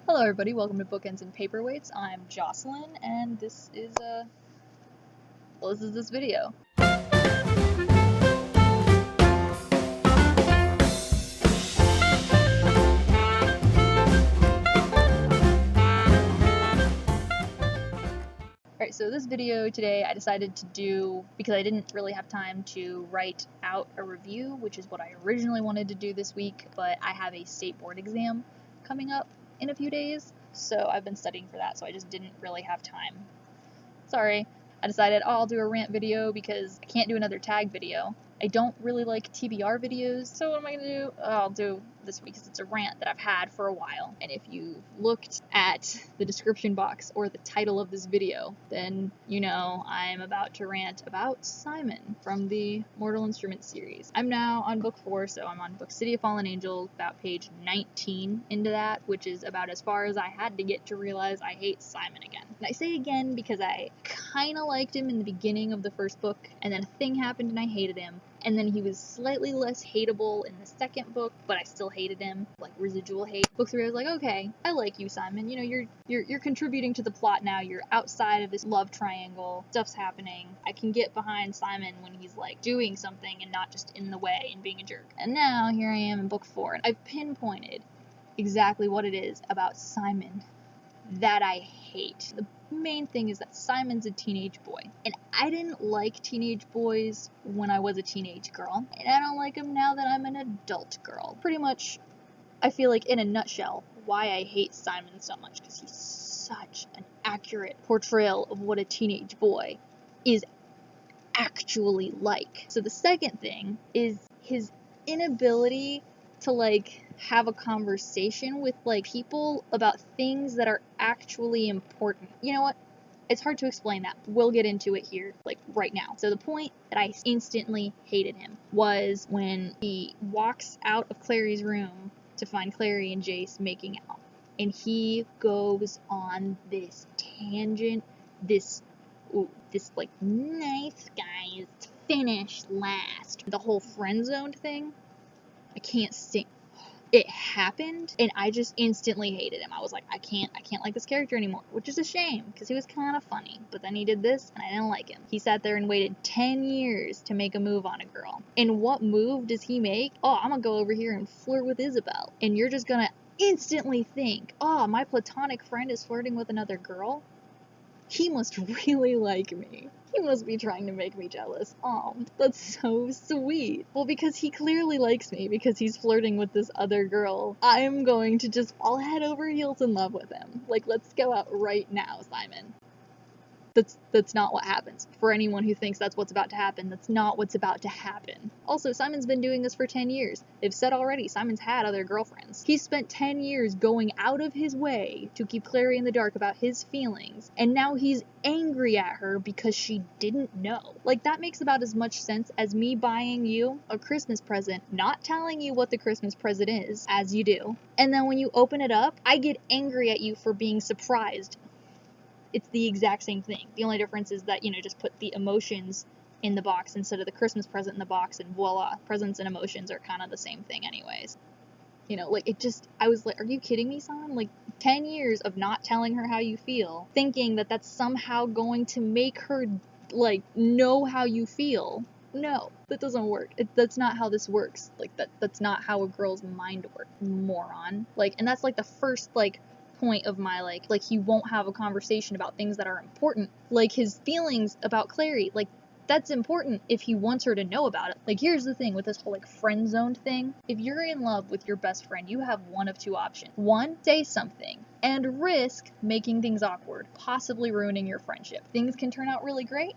Hello everybody, welcome to Bookends and Paperweights. I'm Jocelyn, and this is this video. Alright, so this video today I decided to do because I didn't really have time to write out a review, which is what I originally wanted to do this week, but I have a state board exam coming up in a few days, so I've been studying for that, so I just didn't really have time. Sorry. I decided, I'll do a rant video because I can't do another tag video. I don't really like TBR videos, so what am I going to do? I'll do this week because it's a rant that I've had for a while. And if you looked at the description box or the title of this video, then you know I'm about to rant about Simon from the Mortal Instruments series. I'm now on book 4, so I'm on book City of Fallen Angels, about page 19 into that, which is about as far as I had to get to realize I hate Simon again. And I say again because I kind of liked him in the beginning of the first book, and then a thing happened and I hated him. And then he was slightly less hateable in the second book, but I still hated him, like residual hate. Book 3, I was like, okay, I like you, Simon. You know, you're contributing to the plot now. You're outside of this love triangle. Stuff's happening. I can get behind Simon when he's like doing something and not just in the way and being a jerk. And now here I am in book 4, and I've pinpointed exactly what it is about Simon that I hate. The main thing is that Simon's a teenage boy, and I didn't like teenage boys when I was a teenage girl, and I don't like them now that I'm an adult girl. Pretty much, I feel like in a nutshell, why I hate Simon so much, because he's such an accurate portrayal of what a teenage boy is actually like. So the second thing is his inability to like have a conversation with like people about things that are actually important. You know what? It's hard to explain that. We'll get into it here, like right now. So the point that I instantly hated him was when he walks out of Clary's room to find Clary and Jace making out. And he goes on this tangent, this like nice guys finish last. The whole friend zoned thing, I can't stand. It happened, and I just instantly hated him. I was like, I can't like this character anymore, which is a shame, because he was kind of funny. But then he did this, and I didn't like him. He sat there and waited 10 years to make a move on a girl. And what move does he make? Oh, I'm gonna go over here and flirt with Isabel. And you're just gonna instantly think, oh, my platonic friend is flirting with another girl? He must really like me. He must be trying to make me jealous. Oh, that's so sweet. Well, because he clearly likes me because he's flirting with this other girl, I'm going to just fall head over heels in love with him. Like, let's go out right now, Simon. That's not what happens. For anyone who thinks that's what's about to happen, that's not what's about to happen. Also, Simon's been doing this for 10 years. They've said already, Simon's had other girlfriends. He's spent 10 years going out of his way to keep Clary in the dark about his feelings, and now he's angry at her because she didn't know. Like, that makes about as much sense as me buying you a Christmas present, not telling you what the Christmas present is, as you do, and then when you open it up, I get angry at you for being surprised. It's the exact same thing. The only difference is that, you know, just put the emotions in the box instead of the Christmas present in the box, and voila, presents and emotions are kind of the same thing anyways. You know, like, it just, I was like, are you kidding me, Simon? Like, 10 years of not telling her how you feel, thinking that that's somehow going to make her, like, know how you feel. No, that doesn't work. That's not how this works. Like, that's not how a girl's mind works, moron. Like, and that's, like, the first, like, point of my like he won't have a conversation about things that are important, like his feelings about Clary. Like, that's important if he wants her to know about it. Like, here's the thing with this whole like friend zoned thing. If you're in love with your best friend, you have one of two options. One, say something and risk making things awkward, possibly ruining your friendship. Things can turn out really great,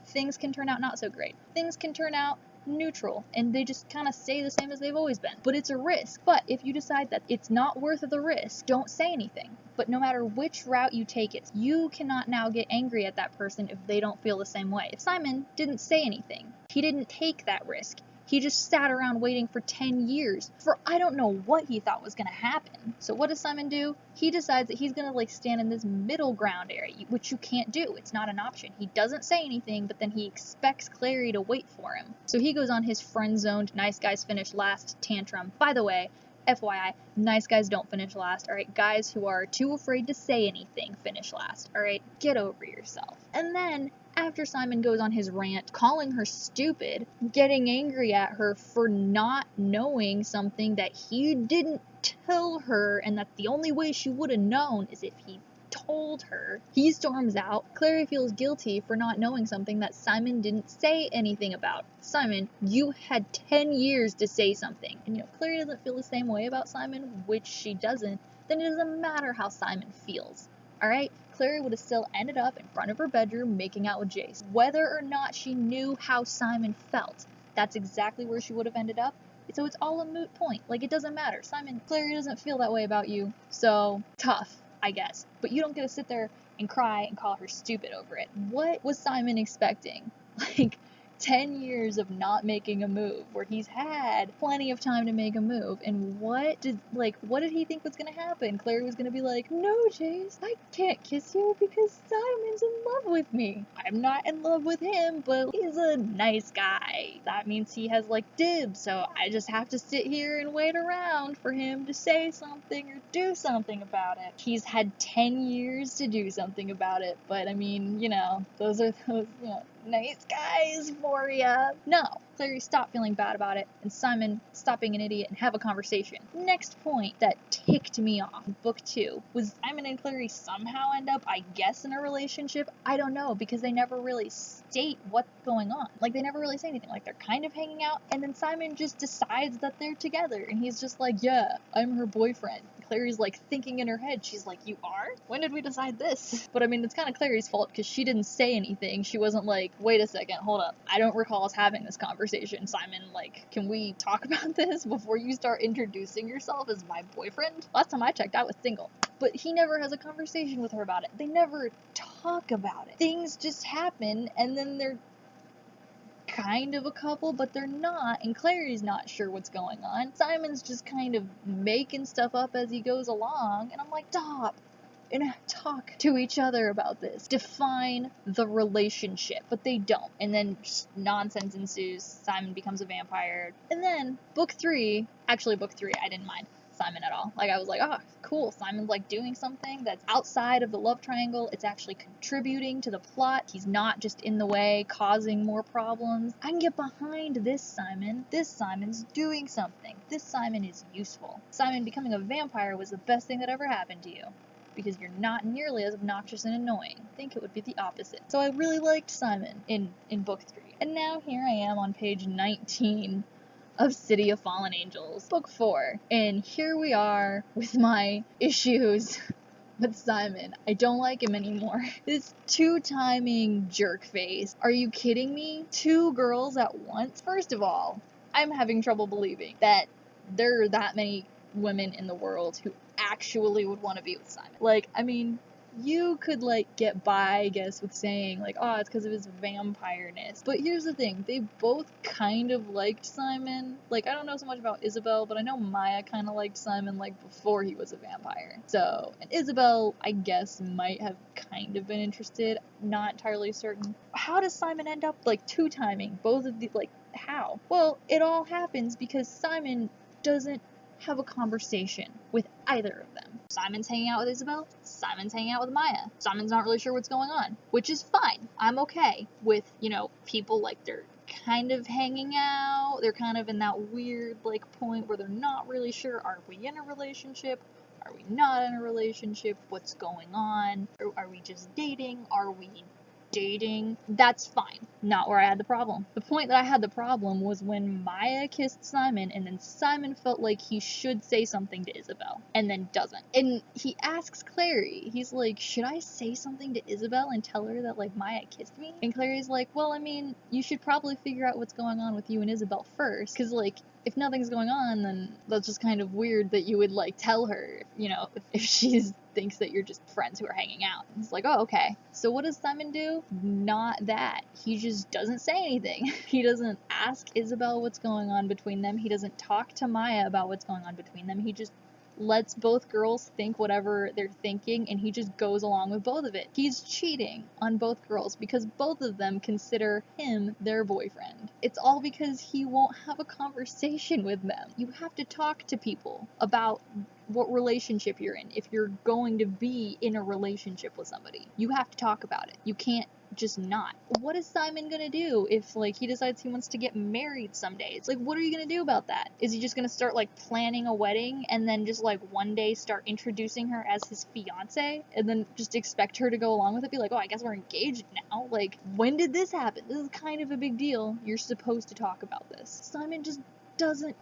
things can turn out not so great, things can turn out neutral, and they just kind of stay the same as they've always been. But it's a risk. But if you decide that it's not worth the risk, don't say anything. But no matter which route you take it, you cannot now get angry at that person if they don't feel the same way. If Simon didn't say anything, he didn't take that risk. He just sat around waiting for 10 years for I don't know what he thought was going to happen. So what does Simon do? He decides that he's going to like stand in this middle ground area, which you can't do. It's not an option. He doesn't say anything, but then he expects Clary to wait for him. So he goes on his friend-zoned, nice guys finish last tantrum. By the way, FYI, nice guys don't finish last, alright? Guys who are too afraid to say anything finish last, alright? Get over yourself. And then, after Simon goes on his rant, calling her stupid, getting angry at her for not knowing something that he didn't tell her, and that the only way she would have known is if he told her, he storms out. Clary feels guilty for not knowing something that Simon didn't say anything about. Simon, you had 10 years to say something. And Clary doesn't feel the same way about Simon, which she doesn't, then it doesn't matter how Simon feels. Alright? Clary would have still ended up in front of her bedroom making out with Jace. Whether or not she knew how Simon felt, that's exactly where she would have ended up. So it's all a moot point. Like, it doesn't matter. Simon, Clary doesn't feel that way about you. So, tough, I guess. But you don't get to sit there and cry and call her stupid over it. What was Simon expecting? Like, 10 years of not making a move, where he's had plenty of time to make a move, and what did he think was gonna happen? Clary was gonna be like, no, Jace, I can't kiss you because Simon's in love with me. I'm not in love with him, but he's a nice guy. That means he has, dibs, so I just have to sit here and wait around for him to say something or do something about it. He's had 10 years to do something about it, but I mean, those are those, nice guys for ya. No, Clary stopped feeling bad about it, and Simon stop being an idiot and have a conversation. Next point that ticked me off, book 2, was Simon and Clary somehow end up, I guess, in a relationship. I don't know, because they never really state what's going on. They never really say anything. They're kind of hanging out, and then Simon just decides that they're together, and he's just like, yeah, I'm her boyfriend. Clary's thinking in her head, she's like, you are? When did we decide this? But I mean, it's kind of Clary's fault because she didn't say anything. She wasn't like, wait a second, hold up. I don't recall us having this conversation, Simon. Can we talk about this before you start introducing yourself as my boyfriend? Last time I checked, I was single. But he never has a conversation with her about it. They never talk about it. Things just happen, and then they're kind of a couple, but they're not, and Clary's not sure what's going on. Simon's just kind of making stuff up as he goes along, and I'm like, stop and talk to each other about this. Define the relationship, but they don't. And then just nonsense ensues. Simon becomes a vampire. And then book 3, I didn't mind Simon at all. I was like, oh, cool, Simon's doing something that's outside of the love triangle. It's actually contributing to the plot. He's not just in the way, causing more problems. I can get behind this Simon. This Simon's doing something. This Simon is useful. Simon becoming a vampire was the best thing that ever happened to you, because you're not nearly as obnoxious and annoying. I think it would be the opposite. So I really liked Simon in book 3. And now here I am on page 19 of City of Fallen Angels, book 4. And here we are with my issues with Simon. I don't like him anymore. This 2-timing jerk face. Are you kidding me? 2 girls at once? First of all, I'm having trouble believing that there are that many women in the world who actually would want to be with Simon. I mean, you could, get by, I guess, with saying, oh, it's because of his vampireness. But here's the thing, they both kind of liked Simon. I don't know so much about Isabel, but I know Maya kind of liked Simon, before he was a vampire. So, and Isabel, I guess, might have kind of been interested. Not entirely certain. How does Simon end up, 2-timing both of the, how? Well, it all happens because Simon doesn't have a conversation with either of them. Simon's hanging out with Isabel, Simon's hanging out with Maya. Simon's not really sure what's going on, which is fine. I'm okay with, people they're kind of hanging out, they're kind of in that weird, point where they're not really sure, are we in a relationship? Are we not in a relationship? What's going on? Are we just dating? Are we dating? That's fine. Not where I had the problem. The point that I had the problem was when Maya kissed Simon, and then Simon felt like he should say something to Isabel, and then doesn't. And he asks Clary, he's like, should I say something to Isabel and tell her that, Maya kissed me? And Clary's like, well, I mean, you should probably figure out what's going on with you and Isabel first, because, if nothing's going on, then that's just kind of weird that you would, tell her, if she thinks that you're just friends who are hanging out. It's like, oh, okay. So what does Simon do? Not that. He just doesn't say anything. He doesn't ask Isabel what's going on between them. He doesn't talk to Maya about what's going on between them. He just lets both girls think whatever they're thinking, and he just goes along with both of it. He's cheating on both girls because both of them consider him their boyfriend. It's all because he won't have a conversation with them. You have to talk to people about what relationship you're in. If you're going to be in a relationship with somebody, you have to talk about it. You can't just not. What is Simon gonna do if, like, he decides he wants to get married someday? It's like, what are you gonna do about that? Is he just gonna start, like, planning a wedding and then just, like, one day start introducing her as his fiance and then just expect her to go along with it? Be like, oh, I guess we're engaged now. Like, when did this happen? This is kind of a big deal. You're supposed to talk about this. Simon just doesn't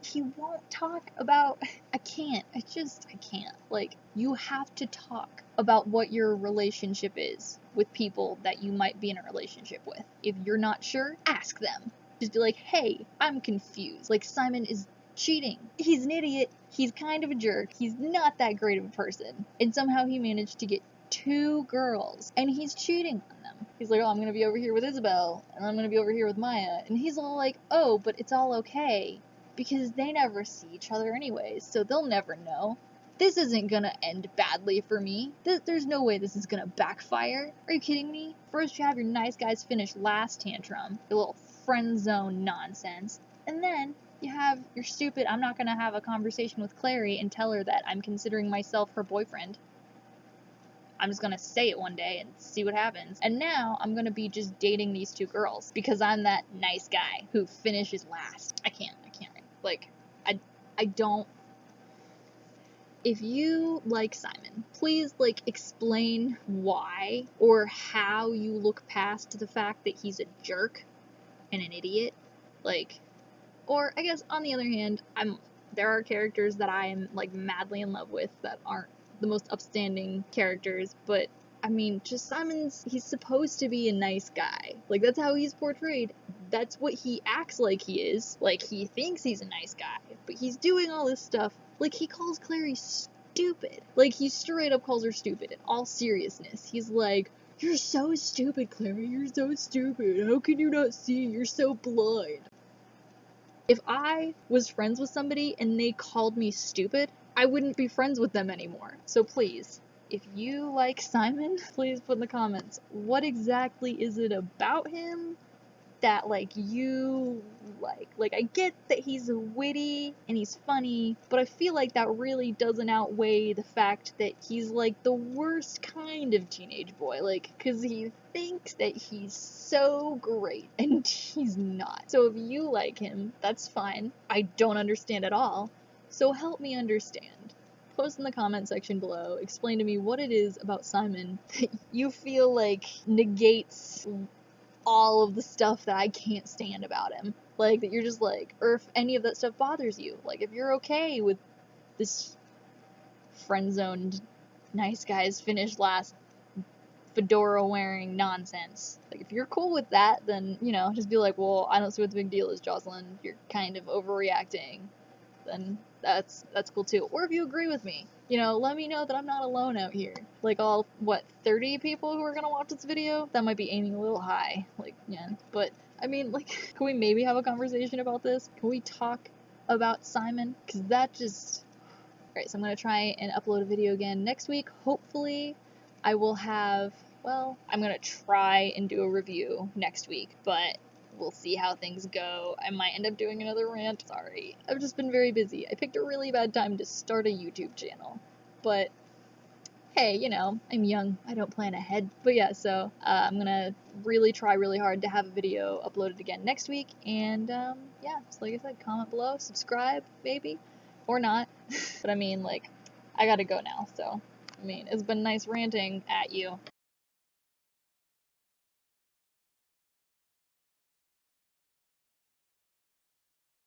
he won't talk about. I can't. I can't. Like, you have to talk about what your relationship is with people that you might be in a relationship with. If you're not sure, ask them. Just be like, hey, I'm confused. Like, Simon is cheating. He's an idiot. He's kind of a jerk. He's not that great of a person. And somehow he managed to get 2 girls, and he's cheating on them. He's like, oh, I'm gonna be over here with Isabel, and I'm gonna be over here with Maya. And he's all like, oh, but it's all okay, because they never see each other anyways, so they'll never know. This isn't gonna end badly for me. There's no way this is gonna backfire. Are you kidding me? First you have your nice guys finish last tantrum, your little friend zone nonsense, and then you have your stupid, I'm not gonna have a conversation with Clary and tell her that I'm considering myself her boyfriend. I'm just gonna say it one day and see what happens. And now I'm gonna be just dating these 2 girls because I'm that nice guy who finishes last. I can't. Like, I don't. If you like Simon, please, like, explain why or how you look past the fact that he's a jerk and an idiot. Like, or I guess on the other hand, there are characters that I am, like, madly in love with that aren't the most upstanding characters, but I mean, just he's supposed to be a nice guy. Like, that's how he's portrayed. That's what he acts like he is. Like, he thinks he's a nice guy, but he's doing all this stuff. Like, he calls Clary stupid. Like, he straight up calls her stupid in all seriousness. He's like, you're so stupid, Clary. You're so stupid. How can you not see? You're so blind. If I was friends with somebody and they called me stupid, I wouldn't be friends with them anymore. So please, if you like Simon, please put in the comments, what exactly is it about him that, like, you like? Like, I get that he's witty and he's funny, but I feel like that really doesn't outweigh the fact that he's, like, the worst kind of teenage boy, like, cause he thinks that he's so great, and he's not. So if you like him, that's fine. I don't understand at all, so help me understand. Post in the comment section below, explain to me what it is about Simon that you feel like negates all of the stuff that I can't stand about him. Like, that you're just like, or if any of that stuff bothers you. Like, if you're okay with this friend-zoned, nice guys finish last, fedora wearing nonsense. Like, if you're cool with that, then, you know, just be like, well, I don't see what the big deal is, Jocelyn. You're kind of overreacting. Then that's cool too. Or if you agree with me, you know, let me know that I'm not alone out here. Like, all, 30 people who are gonna watch this video? That might be aiming a little high. Like, yeah. But, I mean, like, can we maybe have a conversation about this? Can we talk about Simon? Because that just... Alright, so I'm gonna try and upload a video again next week. Hopefully, I will have... Well, I'm gonna try and do a review next week, but we'll see how things go. I might end up doing another rant. Sorry. I've just been very busy. I picked a really bad time to start a YouTube channel. But, hey, you know, I'm young. I don't plan ahead. But yeah, so I'm gonna really try really hard to have a video uploaded again next week. And, yeah, so like I said, comment below, subscribe, maybe, or not. But I mean, like, I gotta go now, so, I mean, it's been nice ranting at you.